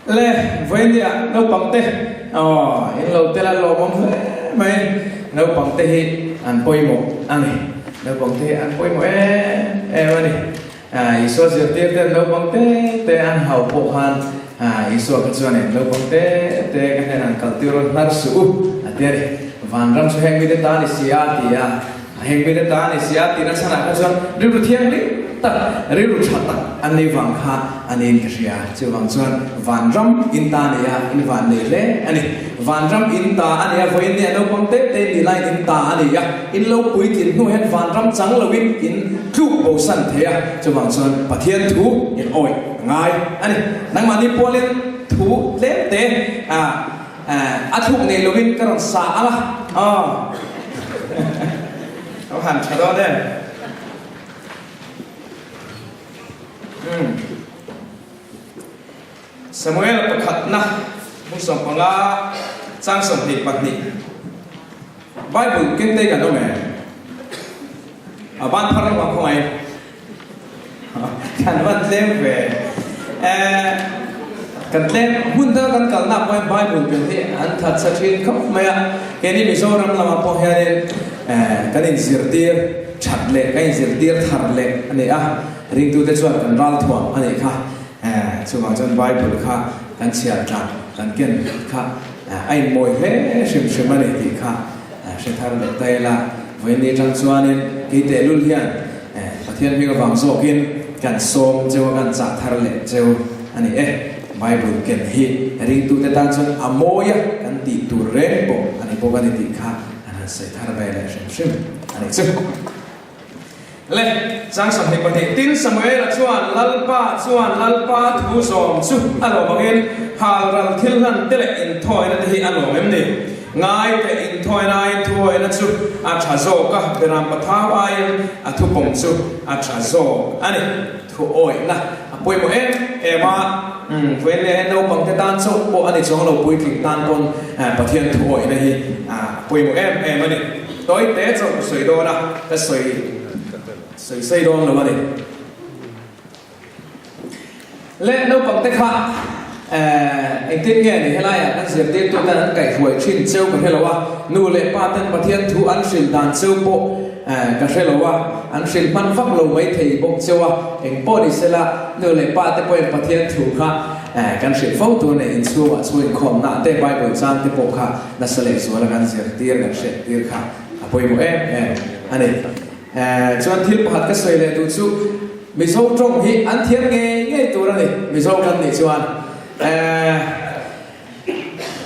le với đi đâu bằng tê in lâu tê là lâu bom mấy đâu bằng tê hi ăn bôi mồ anh này đâu bằng tê ăn bôi mồ em này Iso diệt tiệt tê đâu bằng tê ăn hậu bộ han Iso cái chuyện này đâu bằng tê cái này ăn culture nát su tê van ram su heng bi ta ni sia ti heng bi ta ni sia ti na sana cái chuyện riu thiang đi ta riu chata anh đi vàng kha anh in cái gì chứ vàng chuyện van ram in ta ni in van ni le anh van ram in ta anh voi ni đâu bằng tê ni lai in ta anh in lâu cuối tiền nu hết van ram trắng là win in thu bổ sung thế chứ vàng chuyện bát thiên thu in oi ngay anh nang mani polin thu le te thu này là win cáiron sa laเขาหันชะดอได้สมัยเราประคัดนะมุสลิมของเราสร้างสมดิปัตติไบเบิลเก่งเตกันด้วยไหมบ้านพักของใครกันวันเล่มเวกันเล่มหุ่นเท่ากันกันนับไว้ไบเบิลเป็นที่อันทัดสะเทือนเขาไม่อะแค่นี้มิโซรัมเรามาพอเห็นกันอินซิร์ตีชัดเล็กกันอินซิร์ตีทาร์เล็กอันนี้ริงตัวเด็กส่วนกันรัลทวงอันนี้ค่ะช่วงจนไบเบิลค่ะกันเชียร์จัดกันเก่งค่ะไอ้มวยเฮ้ชิมมันนี่ค่ะเชทาร์เล็กแต่ละวันนี้จังส่วนนี้กิเตลุลเฮียนประเทศมีกำลังโซกินกันโซมเจ้ากันจัดทาร์เล็กเจ้าอันนี้ไบเบิลเก่งฮีริงตัวเด็กตั้งส่วนอโมยกันตีตัวเรนโบอันนี้พวกกันนี่ค่ะใส่ทาร์เบลชิมอันนี้ซึ่งเล่จังสมเหตุปฏิทินสมัยละชวนลัลปาทูสมสุอารมณ์บางเงินฮารัลทิลหันเตลอินทอยนั่นที่อารมณ์แบบนี้ง่ายแต่อินทอยนายทอยนั่นสุอาชาโซก็เป็นรำปะท้าวายทุกงสุอาชาโซอันนี้ทุกโอยนะปุยโมมาเว้นเลยเราบังเตตันสุโบอันนี้ช่วงเราปุยกิ่งตันคนประเทศทุกโอยนะฮีปุยโมมาเนี่ยโดยเตะจบสวยโดนะแต่สวยโดนหรือว่าเนี่ยเล่นเราบังเตค่ะไอ้ที่เนี่ยนี่ให้ไล่นั่นเสียที่ตัวนั้นไก่หวยชินเซลกันให้เราว่านู่นเลยป้าเต้นประเทศทุอันสินดานเซลโบกันให้เราว่าอันสินมันฟักเราไว้ที่บกเซลว่าเองโบดิเซล่านู่นเลยป้าเต้นเป็นประเทศทุค่ะกันสินฟ้องตัวในอินซัวช่วยคอมน่ะเต้นไปบริจาคที่ปกค่ะนั่นเสลส่วนกันเสียที่กันเสียที่ค่ะปุยโมอันนี้ชวนที่พัดก็สวยเลยดูสู้มิโซตรงที่อันเทียนเงี้ยตัวนั้นนี่มิโซกันนี่ชวน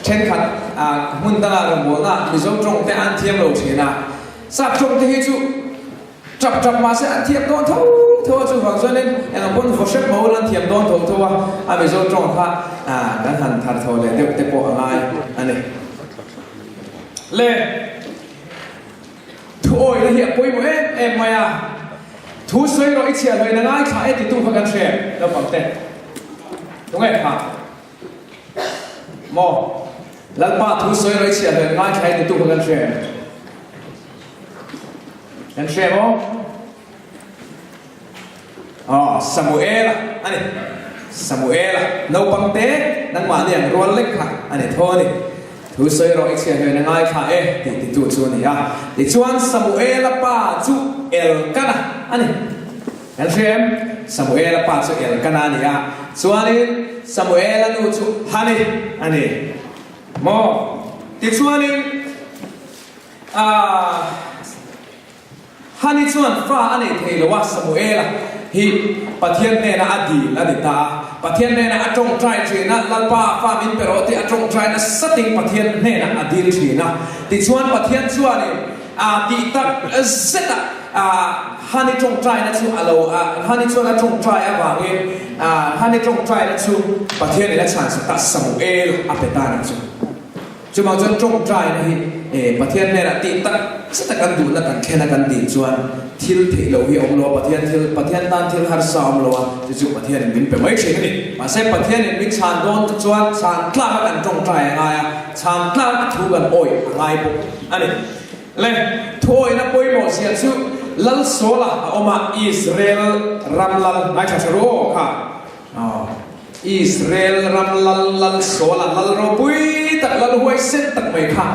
เช่นขัดหุ่นตลาดของโบน่ะมิโซตรงแต่อันเทียมเราเชียนะสับตรงที่จู่จับมาเสียอันเทียมโดนทั่วจู่ฝั่งส่วนนี้ไอ้คนเขาเช็คมาว่าอันเทียมโดนทั่วมิโซตรงค่ะกันหันทัดทั่วเลยเด็กโปะอะไรอันนี้เล่โอ้ยละเอียดปุยโมมาทุสวยเราอีเชียเลยนะง่ายขายติดตู้พักกันเชียเราปังเต้ตรงไหนครับมอแล้วป้าทุสวยเราอีเชียเลยง่ายขายติดตู้พักกันเชียกันเชียมซามูเอลอันนี้ซามูเอลเราปังเต้นั่งมาเนี่ยรัวเล็กค่ะอันนี้โทษนี่ทุสวยเราอีเชียเลยนะง่ายขายติดตู้ส่วนนี้ติดส่วนซามูเอลป้าจูเอลกันนะอันนี้กันเชียมซามูเอลป้าจูเอลกันนี่ส่วนนี้ซามูเอลนูจูฮันนี่อันนี้มอติดส่วนนี้ฮันนี่ส่วนฟ้าอันนี้เทลว่าซามูเอลฮีประเทศเนี่ยนะอดีตอดีตาประเทศเนี่ยนะจงใจจีนะลัลปาฟ้ามินเปโรติจงใจนะสติงประเทศเนี่ยนะอดีตจีนะติดส่วนประเทศส่วนนี้ดีตักเสร็จฮันนี่จงใจนะชูอาโลฮันนี่ส่วนนะจงใจบางเองฮันนี่จงใจนะชูประเทศเนี่ยนะชาญสตัสซามูเอลอาเปตานะชูจะมาจงใจนะฮีประเทศเนี่ยนะดีตักสตักันดูนะกันแค่นั้นกันดีส่วนทิลที่เราที่องค์โลประเทศนั้นทิลฮาร์ซามโลจะจุประเทศมินเป็นไม่ใช่นี่มาเส้นประเทศเนี่ยมิชานโดนส่วนชานกล้ากันจงใจไงชานกล้าถูกันโอยไงปุ๊บอันนี้เลยถ้วยนะปุยโมเสียชื่อลัลโซล่าออกมาอิสราเอลรัมลัลนายชาชโรค่ะ อิสราเอลรำลัลโซลลัลโรปุยตักลัลหวยเส้นตักไม่ค่ะ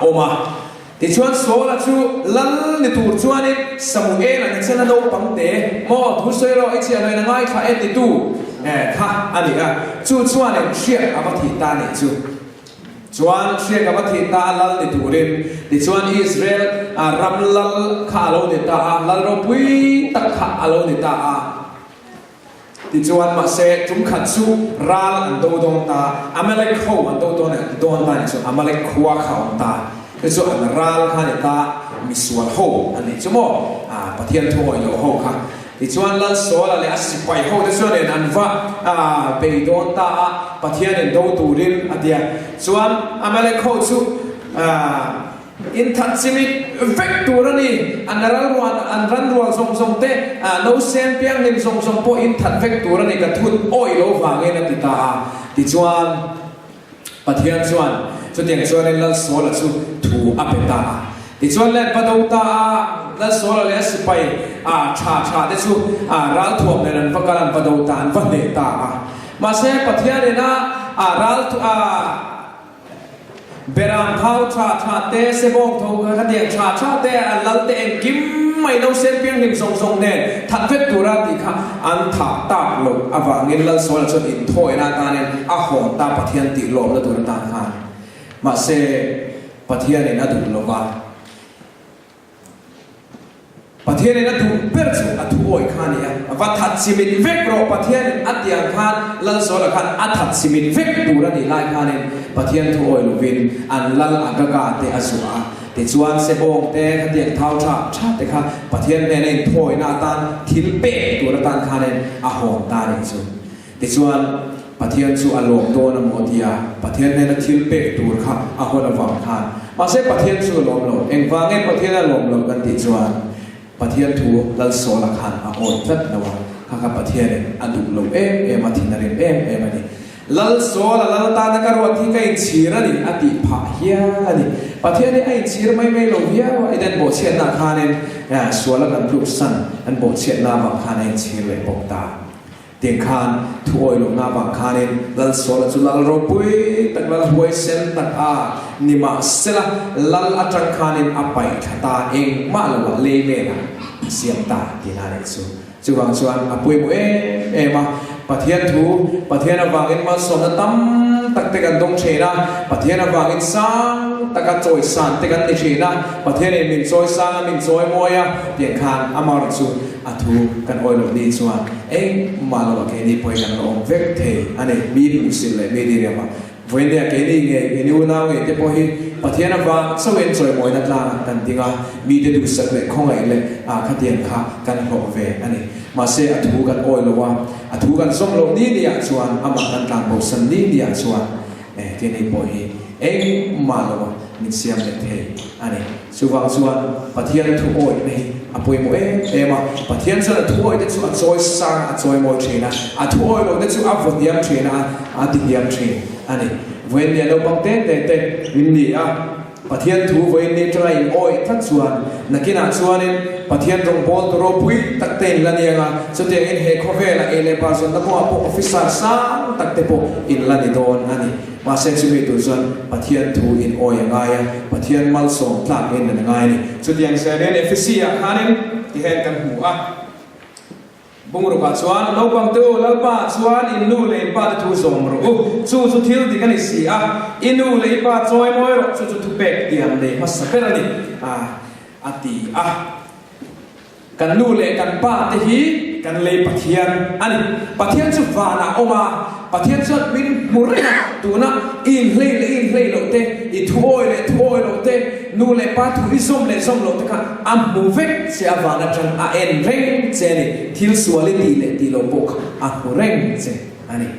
โอมาที่ชวนโซลชูลัลนิตูชวนนี่สมุเอลนี่เส้นโดปังเตะมอทุสเซโรไอเชียเลยนะง่ายค่ะเอติตูค่ะอันนี้อ่ะชูชวนนี่เชียร์อาบัติตานี่ชูชวนเชียร์อาบัติตาลัลนิตูรินที่ชวนอิสราเอลรำลัลข้าโลนิตาลัลโรปุยตักข้าโลนิตาที่จวนมาเสกจุ่มขัดสู้รัลอันโดดงตาอเมริกเขาอันโดดงเนี่ยโดนตาเนี่ยส่วนอเมริกขวาเขาตาที่ส่วนอันรัลข้าเนี่ยตามีส่วนเขาอันนี้ชั่วโมงประเทศทั่วโลกเขาค่ะที่จวนลันโซลเลยสิบไปเขาที่ส่วนเนี่ยอันว่าไปโดนตาประเทศเนี่ยโดนตูรินอันเดียส่วนอเมริกเขาสู้อินทัศมิตเวกตัวนี้อันรันรวนส่งเตะโนเซนเปียงนิมส่งพออินทัศเวกตัวนี้กระทุนโอ้ยโลฟังเงินติตาติจวนปะเทียนจวนสุดอย่างจวนในลัลโซลสุถูอเปตาติจวนเล่นปะดูตาลัลโซลเลสไปชาเดสุรัลทวมในนั้นพักการปะดูตาวันเนตามาเสกปะเทียนเนี่ยนะรัลเบรามเท้าชาเตะเสบงทงกันเดียงชาเตะอันลัลเตะกิมไม่ต้องเส้นเพียงหนึ่งส่งเนี่ยทัดเวทตัวรัติค่ะอันถักตาลงอวังเงินลัลโซลจนอินโถยนาตาเนี่ยหอนตาปะเทียนติลมแล้วตัวตาค่ะมาเสปะเทียนเนี่ยน่าดูโลกาปะเทียนเนี่ยน่าดูเปิดสุดอัตุโอยขานี่วัดทัดซิมินเวกโรปะเทียนอัดยังขาลัลโซลขาอัดทัดซิมินเวกตัวรัติไล่ขาเนี่ยปะเทียนทั่วโลกวินอันลัลอักกาเตอสุอาติจวนเสบงเตะขัดเดียงเท้าชาเตะค่ะปะเทียนเนี่ยถอยนาตานทิลเปตัวตานขาเนี่ยหอนตาเนี่ยสุติจวนปะเทียนสุอารมณ์ตัวนโมติยาปะเทียนเนี่ยทิลเปตัวค่ะหอนวังขามาเสปะเทียนสุลมโลเองฟังเองปะเทียนลมโลกันติจวนปะเทียนทัวลัลโซลขันหอนฟัดนะวะข้าปะเทียนเนี่ยอดุลมมาทินาริมมาดิลัลโซลลัลตานการวัดที่ใกล้ชีระนี่อดีพาเฮียนี่ประเทศนี้ไอ้ชีระไม่ลงเฮียว่าไอ้เดินโบเชียนาคาเนี่ยส่วนละกันลูกสั้นอันโบเชียนาบางคาเนี่ยชีระปกตาเตียงคานถวยลงนาบางคาเนี่ยลัลโซลจุลัลโรปุยตักลัลหวยเซนตักนิมาเซละลัลอัจฉริคาเนี่ยอภัยตาเองมาละว่าเลเมนะเสียงตาที่น่าเด็กสุดจุวังส่วนอภัยบุมาปะเทียนทูปะเทียนวางอินมาสนตั้มตักเตกันตรงเชนะปะเทียนวางอินสังตักกันโจยสันเตกันติเชนะปะเทียนมินโจยสังมินโจยมวยเตียงคานอามารุสุอาทูกันโอยลดีส่วนมาลวะแค่นี้พอยกันลงเวกเทอันนี้มีดุสิเลยไม่ดีเรียกว่าวันนี้แค่นี้ไงแค่นี้วันนั้นไงที่พอเห็นปะเทียนวางสวินโจยมวยนั่นละกันที่ว่ามีเดือดสักเล็กของไอ้เลยขัดเตียงขากันโลเวอันนี้มาเสียถูกันโอยลว่าถูกันสมลงนี้เดียชวนอามากันกลางบุษนี้เดียชวนที่นี่พอเห็นมาลว่ามิเสียมเล็กเทอันนี้สุวรรณส่วนปะเทียนถูโอยนี่อภัยโมมาปะเทียนส่วนถูโอยเด็ดส่วนโจยสังโจยโมเชนะถูโอยลงเด็ดส่วนอัฟเดียมเชนะติเดียมเชอันนี้เว้นเนี่ยเราบังเต้วินนี่ปะเทียนถูเว้นนี่จะไล่โอยทัดส่วนนักกินส่วนนี้ปะเทียนตรงบอลตัวรบุยตักเต็นละเนี่ยสุดท้ายอินเฮคอเวละเอเลปาส่วนนักว่าพวกออฟฟิศสังตักเตปอินละนี่โดนอันนี้มาเซนซิเวตุส่วนปะเทียนถูอินโอยยังไงปะเทียนมัลส่งพลาดอินยังไงนี่สุดยังเซเรนเอฟซีฮันนี่ที่เห็นกันหัวบุงรุกส่วนเราบังตัวลัลปาส่วนอินนูเลยปาทูส่งรุสุดที่ที่กันสิอินนูเลยปาจอยมวยรุสุดทุกเบกเตียมเลยมาสักเป็นอะไรอติกันนูเลยกันปาที่ฮีกันเลยปะเทียนอันนี้ปะเทียนสุดฟ้านะออกมาปะเทียนสุดวินมุเรียตัวน่ะอินเลยโลเตอิถอยโลเตนูเลยปาทูอิส้มโลเตกันอัมมูเวกเสียฟ้านะจังเอ็นเร่งเจนี่ทิลสวลิตีโลปกมูเร่งเจอันนี้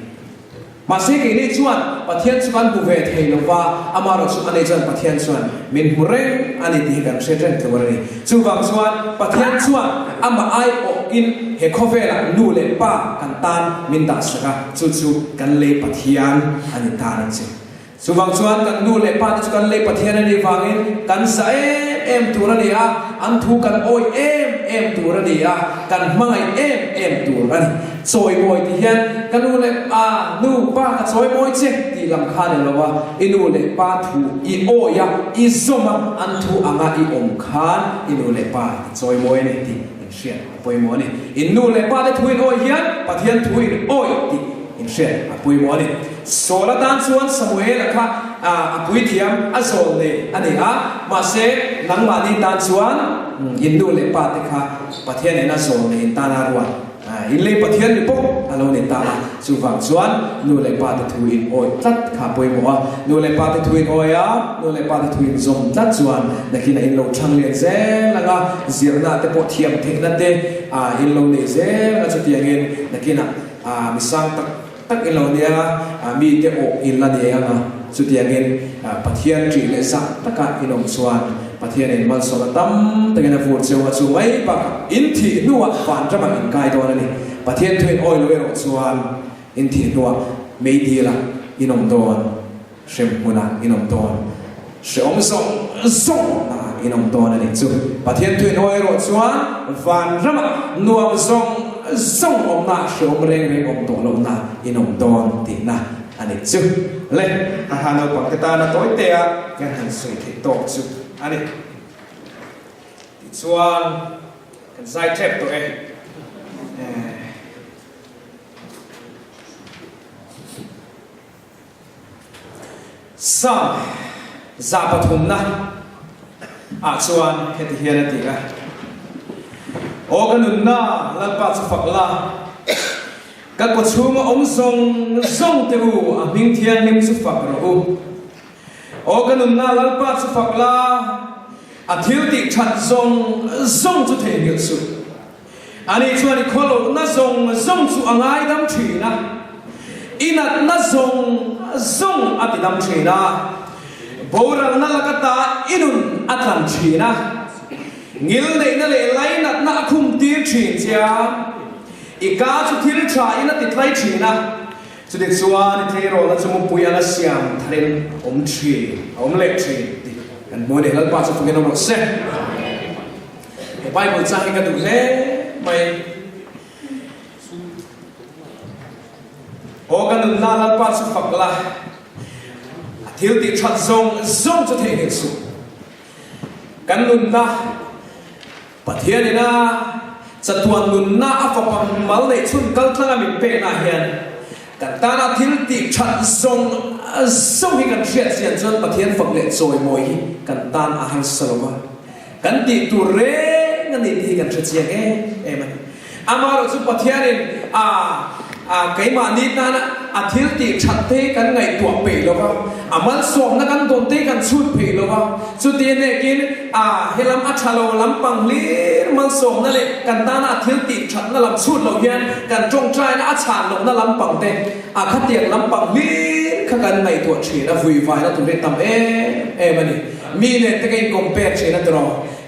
มาเสกนี่ชวนปะเทียนส่วนบุเวทให้ลงว่าอามารุสุอันนี้ชวนปะเทียนส่วนมินมุเร่งอันนี้ที่กันเชื่อใจตัวนี้สุวังส่วนปะเทียนส่วนอามาไอโออินเฮคอเวล่านูเลป้ากันตานมินดัสกะสุกันเลปะเทียนอันนี้ตานั่นสิสุวังส่วนกันนูเลป้าสุกันเลปะเทียนอันนี้ฟังอินกันใส่ตัวนี้อันทุกันโอยตัวนี้กันไม่ตัวนี้ soi môi thì hiền cái nu lệ nu ba cái soi môi chứ thì làm khá này là wa inu lệ ba thu i oya i zoma an thu anga i khan inu lệ ba soi môi này thì hiện bôi môi này inu lệ ba để thu in oi hiền bắt hiền thu in oi thì hiện bôi môi này số là tan xuân Samuel là khác bôi thiam azol này anh ấy mà sẽ nắng mà đi tan xuân inu lệ ba thì khác bắt hiền này azol này tan aruan in lệ bắt hiền đi bốc alo này tan su vàng xuân nu lệ ba để thu in oi tắt khá bôi môi nu lệ ba để thu in oi nu lệ ba để thu in zoom tắt xuân là khi này in lâu trăng liền dễ là nga diệt na để bộ thiam thế na để in lâu này dễ là cho tiền in là khi nào mi sang tắc in lâu này mi để bộ in là này nga cho tiền in bắt hiền chỉ lệ sắc tất cả in ông xuân bắt hiền in mal so tâm tất cả là phụ trợ cho mấy bà in thì nuốt phản cho bằng in cài đó này bắt hiền thu in oi lâu rồi xuân in thì nuốt mấy đi là in ông đòn xem muna in ông đòn sẽ ông song là in ông đòn này chứ bắt hiền thu in oi rồi xuân phản cho bằng nuốt song ông na sẽ ông rèn ông đòn ông na in ông đòn thì na anh ấy chứ lên hà nội bằng cái ta là tối tệ cái hàng sợi thì tổ chứ anh ấy thì xuân cái giải thép tụi em sao giả bắt hùng na xuân cái thì hiện thì cái ô cái nụ na lần ba chục phật la các cô chú mà ông song tiêu minh thiên lim chục phật rồi ô cái nụ na lần ba chục phật la thiếu đi chặt song chút thể hiện sự anh ấy cho anh kholo na song chút anh ai đam chỉ na inat na song ati đam chỉ na bầu răng na lakata inun atlam chỉ na ngil này na lệ lấy nát na khum tiêu chỉ cha ika chút thiếu cha inat tít lấy chỉ na chút để xóa để thấy rồi là chúng mình bùi ăn xiang thay ông chỉ ông lệ chỉ anh muốn để lần ba chút cái nó một xe bài một trang cái đủ lẽ mày ô cái nụ na lần ba chút phật là thiếu đi chặt song cho thể hiện sự cái nụ na bắt hiện đi na chặt tuan nụ na áp vào mal này chun câu thang mình bê na hiện cái ta na thiếu đi chặt song hi cái chuyện chuyện chun bắt hiện phật lệ rồi mồi cái ta na hàng sầu cái đi tu rê cái đi thì cái chuyện chuyện em amaro chun bắt hiện đi cái mà nít na thiếu đi chặt thế cái ngày tuổi bể lo vào mình sống na cái đồn thế cái suốt bể lo vào suốt tiền này kia hay làm ăn chalo làm bằng lý mình sống na lệ cái ta na thiếu đi chặt na làm suốt lo hiền cái trồng trái na chả lo na làm bằng thế khát tiền làm bằng lý cái ngày tuổi chỉ na vui vai na tụi tầm em này mi này cái compare chỉ na đó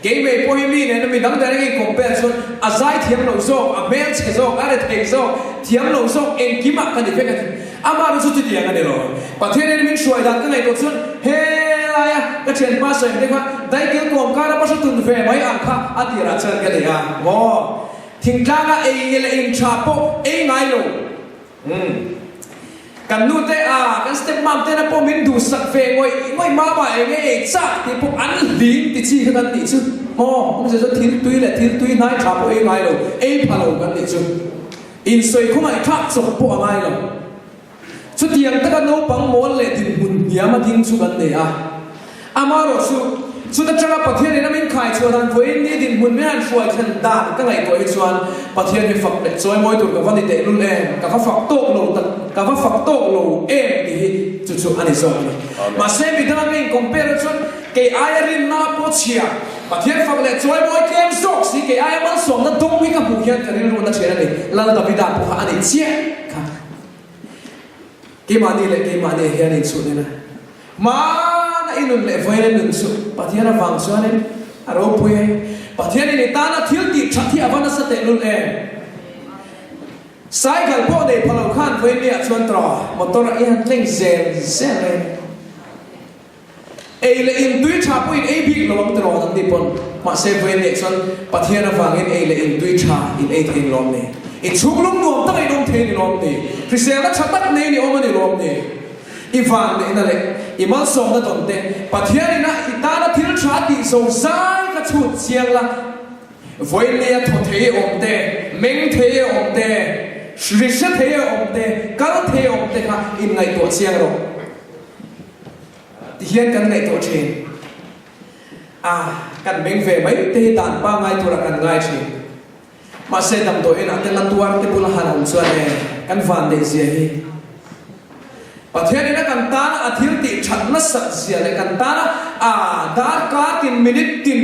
cái về bôi mi này nó mình đóng cái compare xuống Zai thiam lâu sốc men chế sốc để thấy sốc thiam lâu sốc em kiếm cái gì vậy cái mà nó xuất hiện cái này rồi và thế nên mình xuôi đặt cái này đột xuất hey lại cái chuyện ba sợi đấy quá đại kiểu gồm cả nó bắt tuần về mấy ăn khác ăn tiền ăn chơi cái này wow thỉnh ra cái ấy là em chạp bộ ấy ngay rồi cái nút thế cái step mom thế là bộ mình đủ sạch về ngồi má bài nghe chắc thì bộ ăn lính thì chi cái gì chứ không sẽ rất thiếu túi này chạp bộ ấy ngay rồi ấy phải rồi cái gì chứ in soi không ai khác cho bộ ngay rồi chút tiền tất cả nấu bằng món lệ thì muốn nhà mà tin chút cái này mà rồi chút tất cả các thiên này mình khai cho thằng với ni thì muốn mấy anh xuôi thần đàn các ngày tuổi xuân các thiên thì phật để xuôi mỗi tuổi các vấn đề luôn em các phật tổ lầu các phật tổ lầu em thì chút anh ấy rồi mà xem vì thằng mình compare chút cái ai rin na po chia các thiên phật để xuôi mỗi kem sọc xí cái ai mà sống nó đông với các bùi hiện cái này luôn là chuyện này là đặc biệt đặc của anh ấy chia cái mà đi hiện nay chút này mà na inun lệ với nên đừng sụp bắt thiên là vàng xóa nên Rockville bắt thiên này ta na thiếu tiệp chặt thì avana sát tệ luôn em sai gần bộ để phalo khan với địa chuan trò một tôi là yên linh zen lên ấy là in túi chả bụi ấy bị lom trò thằng đi pon mà xem với địa chuan bắt thiên là vàng in ấy là in túi chả in ấy thiên lom này chuk lung nuam tak idom the ni lom ni Christian na chatak nei ni om ni lom ni ivan ni na le imal som na ton te pathian na itana thil tha ti so sai ka chut chiang la voi le tho the om te meng the om te shrisha the om te kal the om te kha in ngai to chiang ro ti hian kan ngai to chen kan meng ve mai te dan pa ngai to ra kan ngai chi mà sẽ đâm tối là tên là tuan cái bula hàng ông xuân này căn van để gì hết và thế này căn ta là thiếu tị chặt nó sạch gì này căn ta là đã cả tin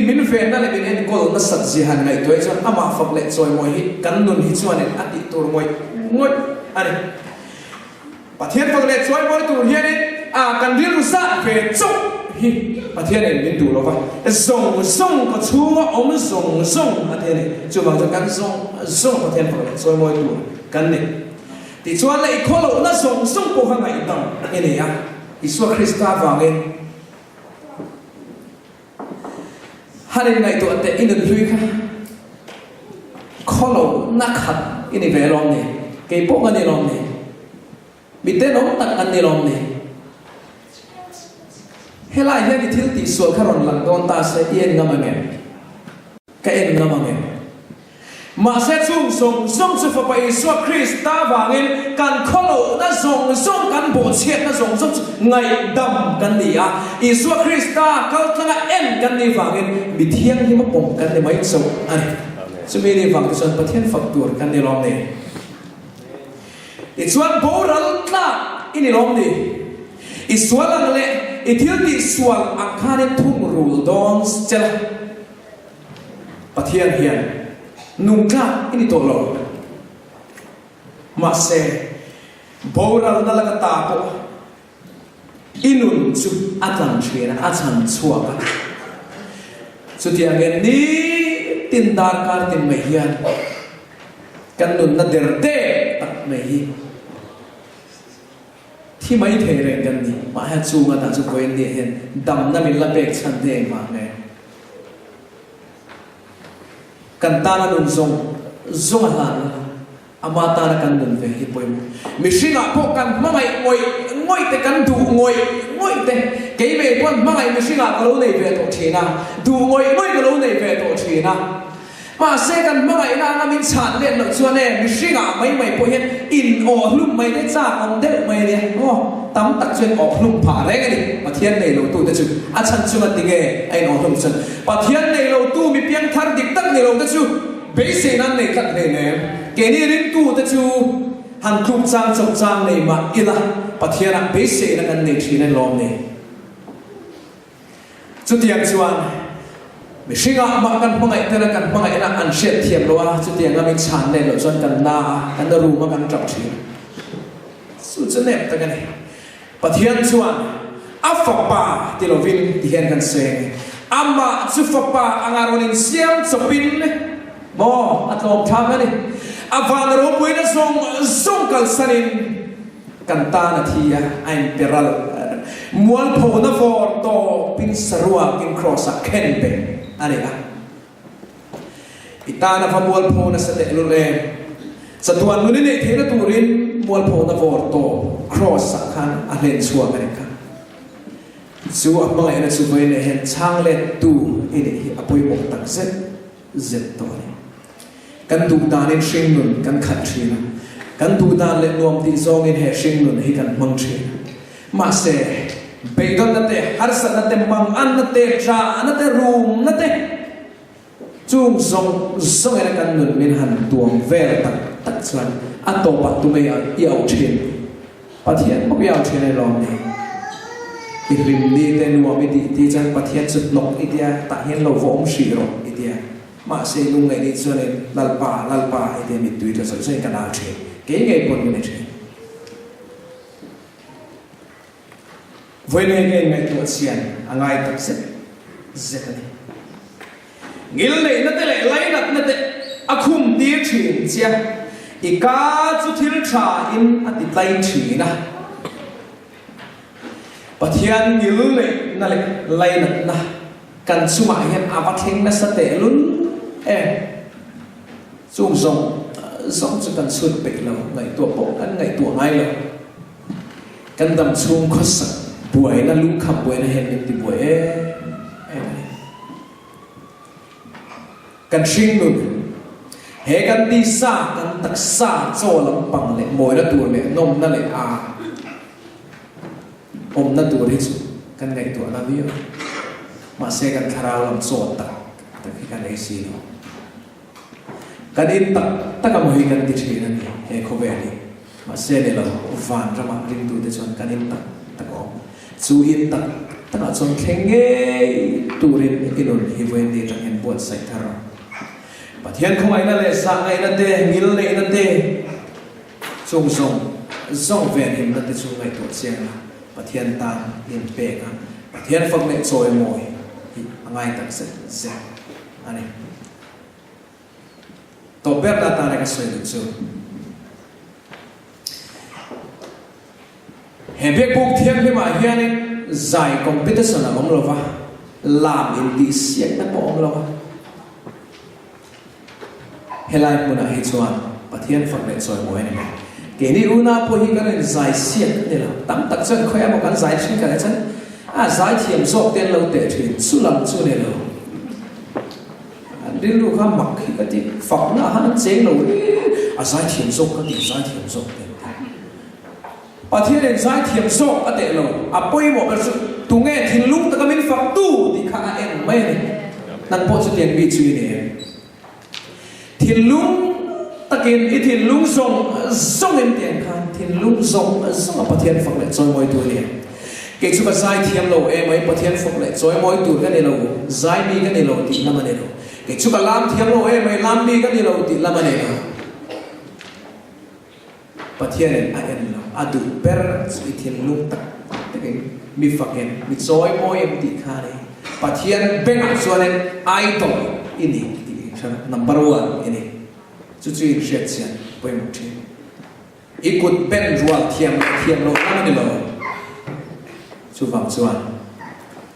min về nó lại bên anh cô nó sạch gì hàng ngày tối cho ama phật lệ rồi mọi hít căn luôn hít xuân này ăn tị tôi ngồi anh này và thế phật lệ rồi mọi tôi hiện này căn riêng ra về chung mà thế này mình đủ rồi vậy song có chú ông song mà thế này chú bảo cho căn song mà thế này rồi mọi đủ căn này thì cho lại khó lộ nó song bộ hàng ngày tầm như này Isu Krista vangin hanin ngày tuổi tệ in được lui khá khó lộ nát khát ini về lòng này cái bộ anh đi lòng này bị tên ông tặng anh đi lòng này hay là hiện cái thiếu tỷ số khá rộng lặng con ta sẽ yên ngâm anh em cái yên ngâm anh em mà sẽ chung song sự phật bài Isu Krista vangin can khó lộ đã song can bộ chết đã song ngày đầm can đi Isu Krista câu thằng em can đi vangin bị thiêng thì mất bổng can đi mấy song anh cho mình đi vang cho bát thiên Phật tuổi can đi lòng này thì chuan bố rắn ta ini lòng này Isu lang lệ thiếu tỷ số akhanin thung rule don chela bát thiên hiền nungka ini tolong masih boral na laga tapo inun su atang china atang chuaka su tiangen ni tindar kar tin mehian kan nun na derte tak mehi thi mai the re kan ni ma ha chu nga ta chu koin ni hen dam na min la pek chan de ma ne kan ta na nun zong han ama ta na kan nun ve hi poim mi singa po kan mangai ngoi te kan du ngoi te ke me pon mangai mi singa ka lo nei ve to thina du ngoi ka lo nei ve to thina ma se kan mangai na min chan len lo chuan ne mi singa mai po hen in o hlum mai de cha om de mai ne tam tak chen o hlum pha re ni pathian nei lo tu te chu a chan chu ma tinge ai no hlum chen pathian nei lo tu mi piang thar dik tak nei lo te chu be se nan nei tak nei ne ke ni rin tu te chu han khum chang chok chang nei ma ila pathian a be se na kan nei thina lom nei chu tiang chuan mi singa ma kan pangai te kan pangai na an shet thiam lo a chu tiang mi chan nei lo chuan kan na kan ru ma kan trap thi su chen ne ta kan pathian chuan afapa tilovin tihen kan se amma chufapa angaronin siam chopin mo atlom thang ani avan ro puina song kal sanin kanta na thia ain peral mual pho na for to pin sarua kin cross a kenpe ani itana fa mual pho na sa de lu le sa tuan nu ni thena turin mual pho na for to cross a khan a len suwa america su a mga ina su vai ne hen chang le tu ini apoi mok tak zet to kan tu dan in shing nun kan khat thina kan tu dan le nuam ti zong in he shing nun hi kan mang thina ma se beidon na te har sa na te mang an na te tra na te room na te chung zong ina kan nun min han tuam vel tak chuan atopa tu me iau thin pathian mok iau thin ai lom ni rim ni te nuam ti chan pathian chut nok itia ta hian lo vom shi ro itia ma se lung ngai ni chuan lalpa itia mi tui ta sai kana the ke ngai pon ni the voi ngai ngai tu sian angai tak zet ni ngil nei na te le lai na te akhum ti thin chia ika chu thil tha in ati tlai thina pathian ngil nei na le lai na kan suma hian awatheng na sa te lun chung giống cho cần xuân bị lâu ngày tuổi bộ ăn ngày tuổi ngay lâu cần tầm chung có sợ buổi nó lúc khăm buổi nó hẹn mình thì buổi cần sinh luôn hệ cần đi xa cần tắc xa cho lắm bằng lệ mỗi nó tuổi lệ nôm nó lệ ôm nó tuổi hết cần ngày tuổi nó biết mà sẽ cần thao làm sổ tắc khi cần ấy gì đó cần in tắc tắc cái mồi cần đi chơi này hệ không về đi mà sẽ để là van ra mặt riêng tuổi để chọn cần in tắc tắc ôm chú in tắc tắc ở trong khen nghe tuổi in ổn hi về đi trong hiện buồn sạch thao và thiên không ai là lệ sang ai là tê nghĩ lệ là tê chung dòng về hình là tê chung ngày tuổi xem là và thiên tan hiện bề và thiên phật lệ trôi mồi ngay tận sẽ anh em tổ biết là ta này cái sợi được chưa hệ việc buộc thiên khi mà hiện em giải competition là ông lo va làm in đi siết nó bỏ ông lo va hệ lại một là hệ chuan và thiên phật lệ trôi mồi này cái này una po hi cái này giải siết này là tắm tắc chân khoe một cái giải sinh cái chân giải thiểm dọc tiền lâu tệ thì su làm su này lâu đi lúc khác mặc khi cái gì phỏng là hắn chế lâu giải thiểm dọc cái gì giải thiểm dọc tiền và thế nên giải thiểm dọc cái tệ lâu bôi một cái sự tu nghe thì lúc ta cái mình phật tu thì khá em mấy này năng bộ sự tiền bị truy này thì lúc ta kiến ít thì lúc rong em tiền khăn thì lúc rong ở thiên phật lại rồi mọi tuổi này cái chú cái giải thiểm lâu em ấy bát thiên phật lại rồi mỗi tuổi cái này lâu giải bi cái này lâu thì làm này lâu cái chú cái làm thiểm lâu em ấy làm bi cái này lâu thì làm này lâu bát thiên này anh lâu adu per cái thiên lúc tak cái mi phật em mi rồi mỗi em thì khá này bát thiên bên cho nên idol ini number one ini chú chú in share chuyện với một chuyện ikut ben jual thiểm lâu làm này lâu chú vọng chuan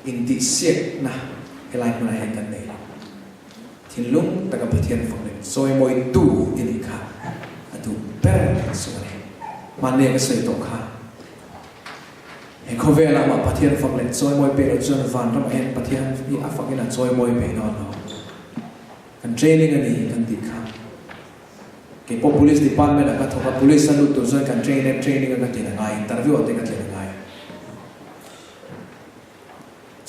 in đi siết na cái lại một ngày gần đây thì lúc ta gặp thiên phật này rồi mỗi tu in đi khác tu per rồi mà nên cái sự tốt khác hay không về là mà thiên phật này rồi mỗi bề rồi van trong em thiên đi áp phật cái là rồi mỗi bề nó cần training cái này cần đi khác cái police department là cái thằng police sanu tu rồi cần training cái tiền là ngay interview ở đây cái tiền là ngay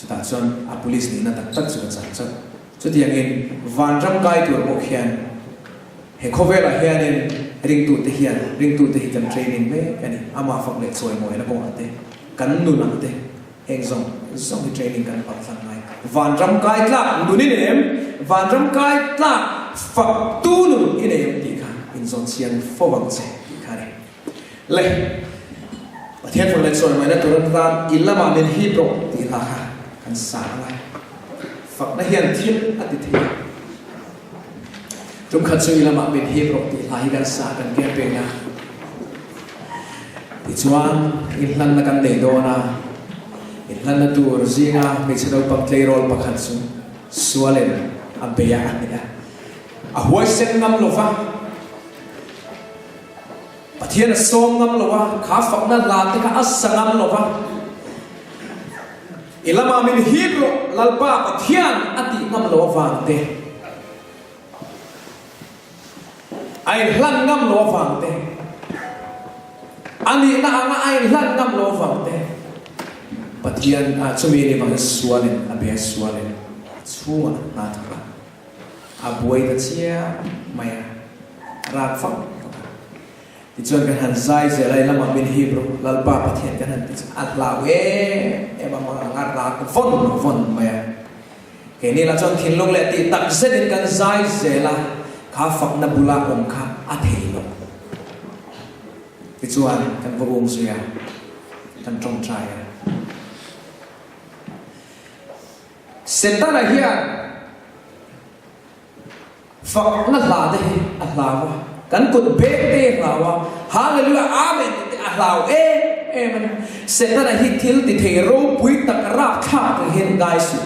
chúng ta chọn police này là tất cả các sản cho thì anh van trăm cái tuổi một hiền hệ không về là hiền nên ring tụt thì cần training với cái này ama phật lệ soi mồi nó cũng ăn thế cắn nụ nặng thế anh dùng cái training cần bằng phần này van trăm cái là nụ này em van trăm cái là phật tu nụ này em thì cả in dùng xiên phô bằng xe thì cả này lấy thiên phật lệ soi mồi nó tụi nó illa mà mình hít rồi thì là kan sáng lại Phật nó hiện thiết ở địa thế chúng khẩn suy là mạng mình hiệp rồi thì lại kan sáng kan kia về nhà thì chuan in lần là kan để đồ na in lần là tu rồi nga mình sẽ đâu bằng play role bằng khẩn suy xua lên beya này huay sen ngâm lova và thiên là sôm ngâm lova khá Phật nó làm thì khá asa ngâm lova ilama min hidro lalpa pathian ati ngam lo wang te ai hlan ngam lo wang te ani na anga ai hlan ngam lo wang te pathian chumi ni bang sualin abe sualin chuma na thara abuai ta chia maya rak phak thì cho cái hành sai sẽ lại làm bên Hebrew lalpa pathian cái hành atlawe em mà ngắt là vân mày cái này là cho thiên long lệ thì tập sẽ đến cái sai sẽ là khá phật na bula ông khá athei lo cái chuan cái vô ông suya cái trong trai Senta là hiện Phật nó là đây atlawa kan kut bete lawa hallelujah amen law amen se ta hi thil ti thero pui tak rap tha te hen gai su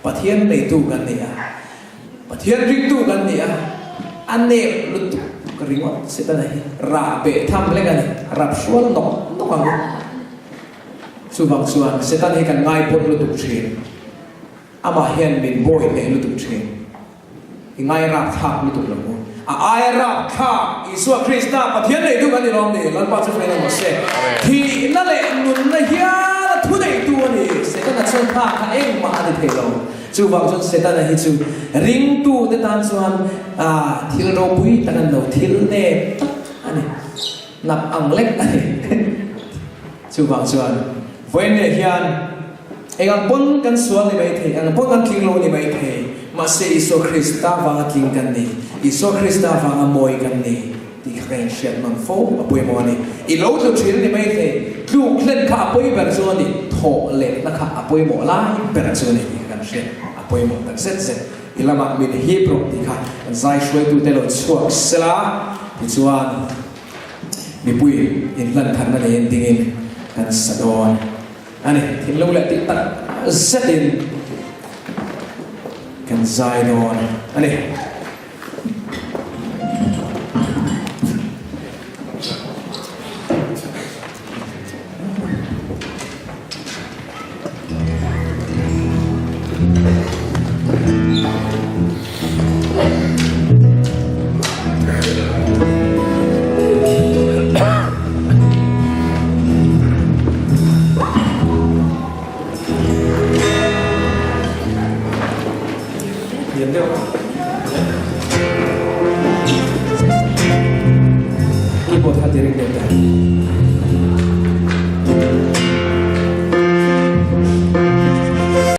pathian nei tu kan nia pathian ring tu kan nia ane lut ก็ริงว่าเสตนะราเบทำอะไรกันรับชวนนกกันสุบังส่วนเสตนะกันง่ายพ้นลุตุเชนอามาเห็นเป็นบ่อยเลยลุตุเชนง่ายรับทักลุตุลงไอ้รับทักอิสวาคริสต์นะปะเทียนเลยดูกันในรอบนี้แล้วปัจจุบันเราเสกที่นั่นแหละนุนนะยาทุกในตัวนี่เสตนะชนทักเองมาได้เท่าจูบางส่วนเสตนะฮิจูริงตูเดตันส่วนทิลโรบุยตันเราทิลเน่อันนี้นับอังเล็กอันนี้จูบางส่วนเว้นเนี่ยฮิอันเองปนกันส่วนนี่ไม่เท่เองปนกันคิงโลนี่ไม่เท่มาเสอิโซคริสต์วางคิงกันนี่อิโซคริสต์วางมวยกันนี่ที่เคร่งเชียร์มันโฟอปุยมอนี่อีโลตัวชิลนี่ไม่เท่ลูกเล่นข้าปุยแบบส่วนนี่โถเล็กนะคะอปุยมอไล่แบบส่วนนี่กันเชียร์อปุยมอตั้งเสร็จอิลามักมินฮีบรูที่ค่ะใจช่วยตัวเตลอดช่วยสละที่ชวนมีปุยอินลันทันนั่นเองดิ่งกันสะดอนอันนี้ที่ลูกเล่นติดตัดเสร็จกันใจดอนอันนี้อีโบทัดเด็กๆ